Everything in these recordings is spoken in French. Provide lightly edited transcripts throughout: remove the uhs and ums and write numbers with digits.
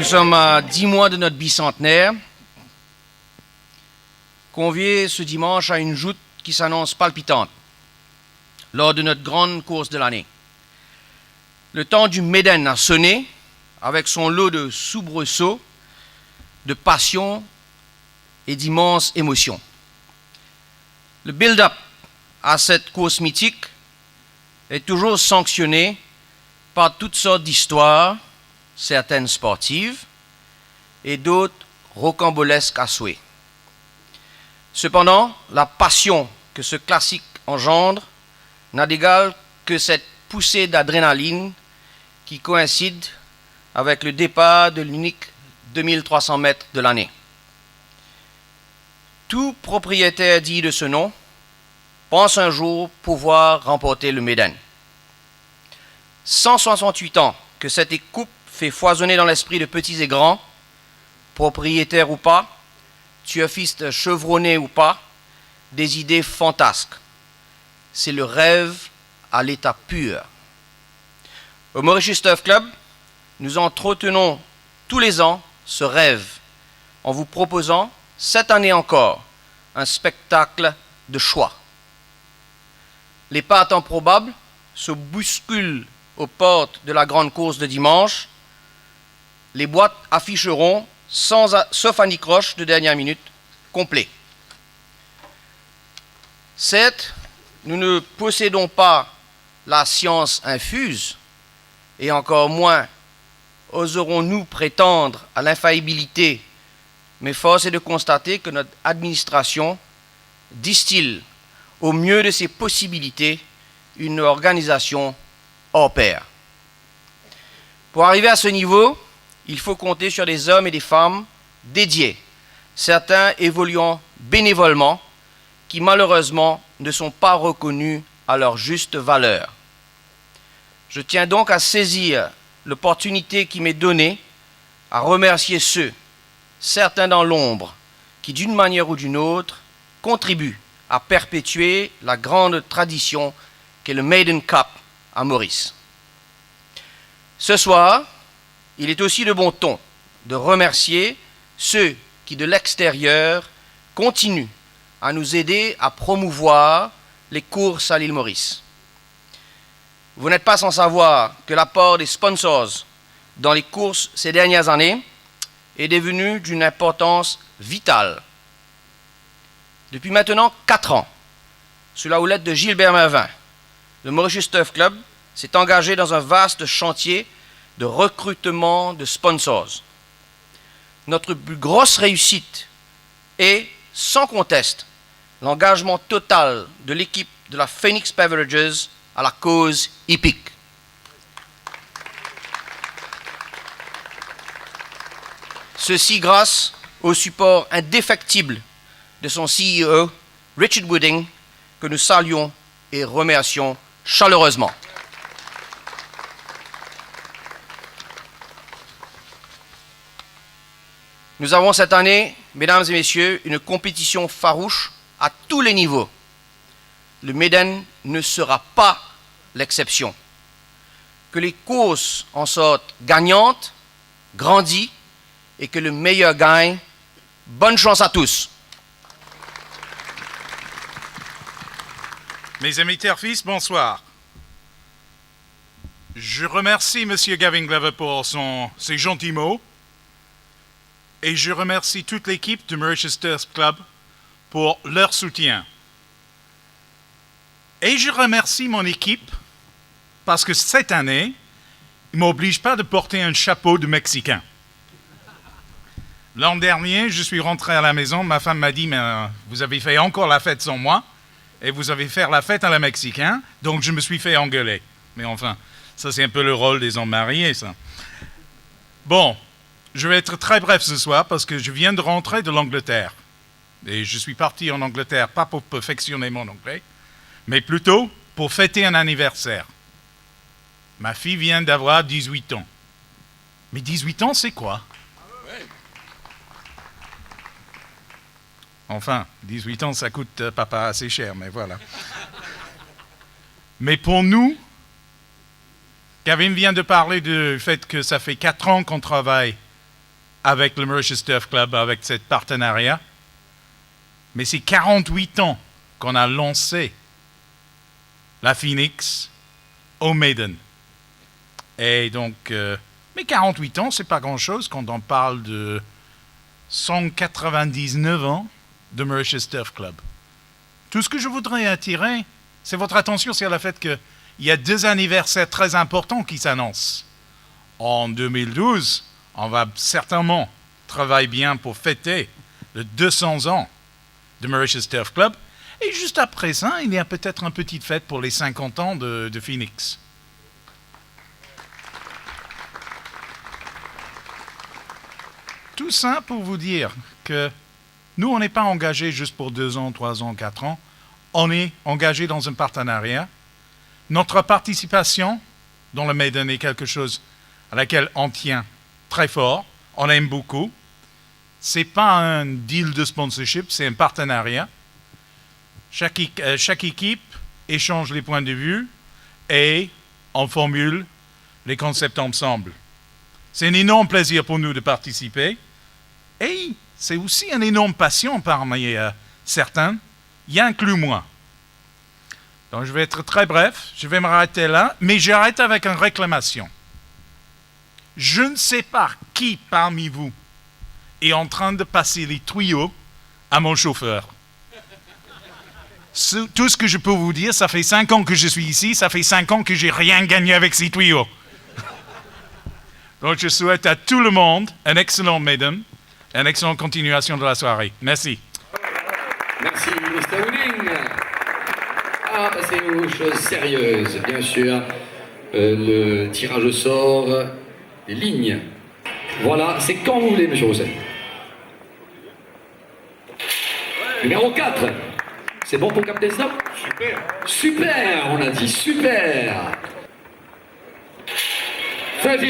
sommes à 10 mois de notre bicentenaire, conviés ce dimanche à une joute qui s'annonce palpitante lors de notre grande course de l'année. Le temps du Méden a sonné avec son lot de soubresauts, de passion et d'immenses émotions. Le build-up à cette course mythique est toujours sanctionné par toutes sortes d'histoires, certaines sportives et d'autres rocambolesques à souhait. Cependant, la passion que ce classique engendre n'a d'égal que cette poussée d'adrénaline qui coïncide avec le départ de l'unique 2300 mètres de l'année. Tout propriétaire dit de ce nom pense un jour pouvoir remporter le Méden. 168 ans que cette coupe fait foisonner dans l'esprit de petits et grands, propriétaires ou pas, turfistes chevronnés ou pas, des idées fantasques. C'est le rêve à l'état pur. Au Mauritius Turf Club, nous entretenons tous les ans ce rêve en vous proposant, cette année encore, un spectacle de choix. Les pas improbables se bousculent aux portes de la grande course de dimanche. Les boîtes afficheront, sauf anicroche de dernière minute, complet. Certes, nous ne possédons pas la science infuse, et encore moins oserons-nous prétendre à l'infaillibilité, mais force est de constater que notre administration distille au mieux de ses possibilités une organisation hors pair. Pour arriver à ce niveau, il faut compter sur des hommes et des femmes dédiés, certains évoluant bénévolement, qui malheureusement ne sont pas reconnus à leur juste valeur. Je tiens donc à saisir l'opportunité qui m'est donnée à remercier ceux, certains dans l'ombre, qui d'une manière ou d'une autre contribuent à perpétuer la grande tradition qu'est le Maiden Cup à Maurice. Ce soir, il est aussi de bon ton de remercier ceux qui, de l'extérieur, continuent à nous aider à promouvoir les courses à l'île Maurice. Vous n'êtes pas sans savoir que l'apport des sponsors dans les courses ces dernières années est devenu d'une importance vitale. Depuis maintenant 4 ans, sous la houlette de Gilbert Mervin, le Mauritius Turf Club s'est engagé dans un vaste chantier de recrutement de sponsors. Notre plus grosse réussite est, sans conteste, l'engagement total de l'équipe de la Phoenix Beverages à la cause hippique. Ceci grâce au support indéfectible de son CEO, Richard Wooding, que nous saluons et remercions chaleureusement. Nous avons cette année, mesdames et messieurs, une compétition farouche à tous les niveaux. Le Méden ne sera pas l'exception. Que les courses en sortent gagnantes, grandies, et que le meilleur gagne. Bonne chance à tous. Mes amis turfistes, bonsoir. Je remercie M. Gavin Glover pour ses gentils mots et je remercie toute l'équipe du Mauritius Turf Club pour leur soutien. Et je remercie mon équipe parce que cette année, ils ne m'obligent pas de porter un chapeau de Mexicain. L'an dernier, je suis rentré à la maison, ma femme m'a dit « Mais vous avez fait encore la fête sans moi et vous avez fait la fête à la Mexicain, donc je me suis fait engueuler. » Mais enfin, ça c'est un peu le rôle des hommes mariés, ça. Bon, je vais être très bref ce soir parce que je viens de rentrer de l'Angleterre. Et je suis parti en Angleterre, pas pour perfectionner mon anglais, mais plutôt pour fêter un anniversaire. Ma fille vient d'avoir 18 ans. Mais 18 ans, c'est quoi? Enfin, 18 ans, ça coûte papa assez cher, mais voilà. Mais pour nous, Gavin vient de parler du fait que ça fait 4 ans qu'on travaille avec le Mauritius Turf Club, avec ce partenariat. Mais c'est 48 ans qu'on a lancé la Phoenix au Maiden. Et donc, mais 48 ans, c'est pas grand-chose quand on parle de 199 ans de Mauritius Turf Club. Tout ce que je voudrais attirer, c'est votre attention sur le fait qu'il y a 2 anniversaires très importants qui s'annoncent. En 2012, on va certainement travailler bien pour fêter le 200 ans de Mauritius Turf Club. Et juste après ça, il y a peut-être une petite fête pour les 50 ans de Phoenix. Tout ça pour vous dire que nous, on n'est pas engagés juste pour 2 ans, 3 ans, 4 ans. On est engagés dans un partenariat. Notre participation dans le Maiden est quelque chose à laquelle on tient très fort. On aime beaucoup. Ce n'est pas un deal de sponsorship, c'est un partenariat. Chaque équipe échange les points de vue et on formule les concepts ensemble. C'est un énorme plaisir pour nous de participer et c'est aussi une énorme passion parmi certains, y inclus moi. Donc je vais être très bref, je vais m'arrêter là, mais j'arrête avec une réclamation. Je ne sais pas qui parmi vous est en train de passer les tuyaux à mon chauffeur. Tout ce que je peux vous dire, ça fait 5 ans que je suis ici, ça fait 5 ans que j'ai rien gagné avec ces tuyaux. Donc je souhaite à tout le monde un excellent Maiden, une excellente continuation de la soirée. Merci. Merci, Mr. Wooding. Ah, passez aux choses sérieuses, bien sûr. Le tirage au sort des lignes. Voilà, c'est quand vous voulez, monsieur Roussel. Numéro 4. C'est bon pour capter ça? Super. Super, on a dit super. 13.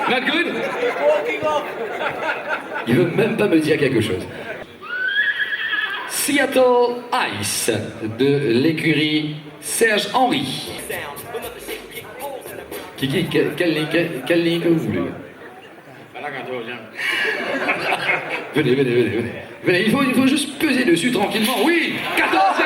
Not good? Il veut même pas me dire quelque chose. Seattle Ice de l'écurie Serge Henry. Kiki, quelle ligne que vous voulez? Venez, il faut juste peser dessus tranquillement. Oui, 14e.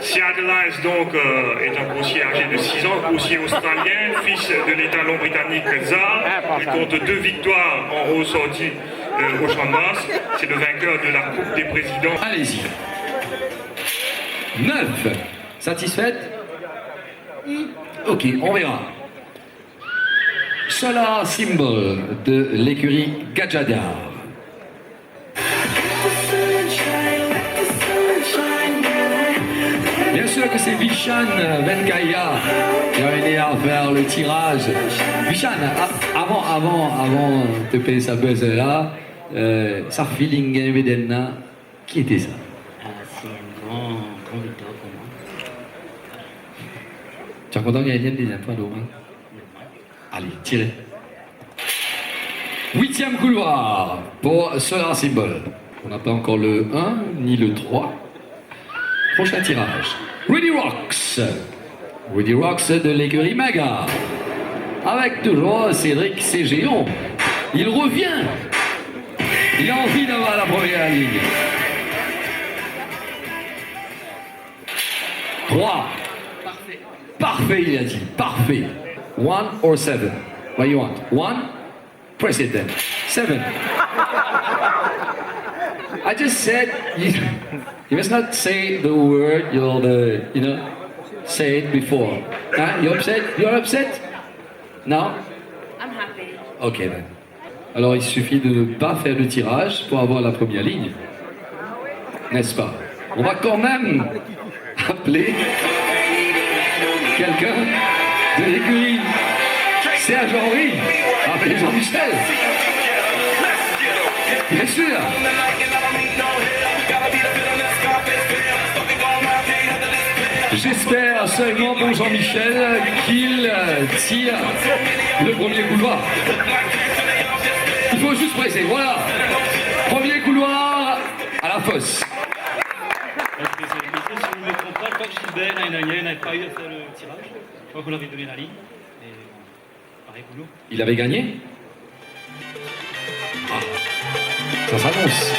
Seattle Ice donc est un coursier âgé de 6 ans, coursier australien, fils de l'étalon britannique Tsar. Il compte 2 victoires en haut sortie au champ de Mars. C'est le vainqueur de la Coupe des Présidents. Allez-y. 9. Satisfaite? Ok, on verra. Solar Symbol de l'écurie Gajadar. Bien sûr que c'est Vishan Venkaya qui a aidé à faire le tirage. Vishan, avant de payer sa buzz là, Sarfiling Vedenna, qui était ça? C'est un grand victoire pour moi. Tu es content qu'il y ait des points d'eau, hein? Allez, tirez. 8e couloir pour Solar Symbol. On n'a pas encore le 1 ni le 3. Prochain tirage. Rudy Rocks. Rudy Rocks de l'écurie Maga. Avec toujours Cédric Ségéon. Il revient. Il a envie d'avoir la première ligne. 3. Parfait, il a dit. Parfait. 1 or 7? What you want? 1? Press it then. 7. I just said you must not say the word say it before. Huh? You're upset? You're upset? No? I'm happy. Ok then. Alors il suffit de ne pas faire le tirage pour avoir la première ligne. N'est-ce pas? On va quand même appeler quelqu'un de l'écurie. Serge Henry. Appelez Jean-Michel. Bien sûr. J'espère seulement pour Jean-Michel qu'il tire le premier couloir. Il faut juste presser, voilà. Premier couloir à la fosse. Si vous ne me trompez pas, je crois que Gilbert l'année dernière n'avait pas eu à faire le tirage. crois que vous l'avez donné la ligne. Et bon, pareil pour nous. Il avait gagné? Ah, ça s'annonce.